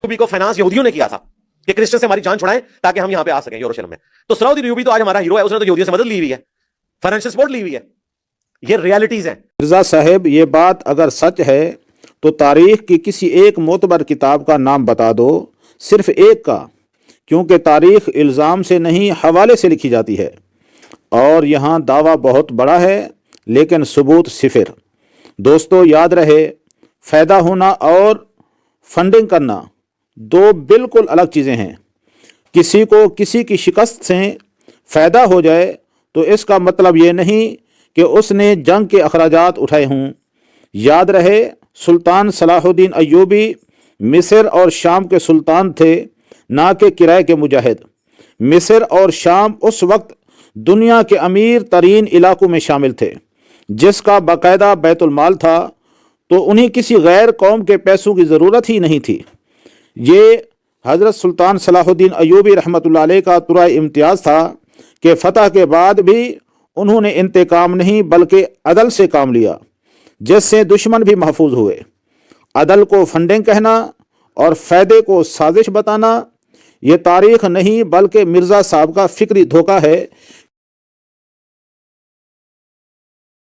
ایوبی کو فائنانس یہودیوں نے کیا تھا کہ کرسچن سے ہماری جان چھڑائیں تاکہ ہم یہاں پہ آ سکیں یروشلم میں. تو صلاح الدین ایوبی تو آج ہمارا ہیرو ہے, اس نے تو یہودیوں سے مدد لی ہوئی ہے, فائنینشل سپورٹ لی ہوئی ہے. یہ ریالٹیز ہیں. مرزا صاحب یہ بات اگر سچ ہے تو تاریخ کی کسی ایک معتبر کتاب کا نام بتا دو, صرف ایک کا, کیونکہ تاریخ الزام سے نہیں حوالے سے لکھی جاتی ہے, اور یہاں دعویٰ بہت بڑا ہے لیکن ثبوت صفر. دوستو یاد رہے, فائدہ ہونا اور فنڈنگ کرنا دو بالکل الگ چیزیں ہیں. کسی کو کسی کی شکست سے فائدہ ہو جائے تو اس کا مطلب یہ نہیں کہ اس نے جنگ کے اخراجات اٹھائے ہوں. یاد رہے, سلطان صلاح الدین ایوبی مصر اور شام کے سلطان تھے, نہ کہ کرائے کے مجاہد. مصر اور شام اس وقت دنیا کے امیر ترین علاقوں میں شامل تھے, جس کا باقاعدہ بیت المال تھا, تو انہیں کسی غیر قوم کے پیسوں کی ضرورت ہی نہیں تھی. یہ حضرت سلطان صلاح الدین ایوبی رحمۃ اللہ علیہ کا ترا امتیاز تھا کہ فتح کے بعد بھی انہوں نے انتقام نہیں بلکہ عدل سے کام لیا, جس سے دشمن بھی محفوظ ہوئے. عدل کو فنڈنگ کہنا اور فائدے کو سازش بتانا یہ تاریخ نہیں بلکہ مرزا صاحب کا فکری دھوکہ ہے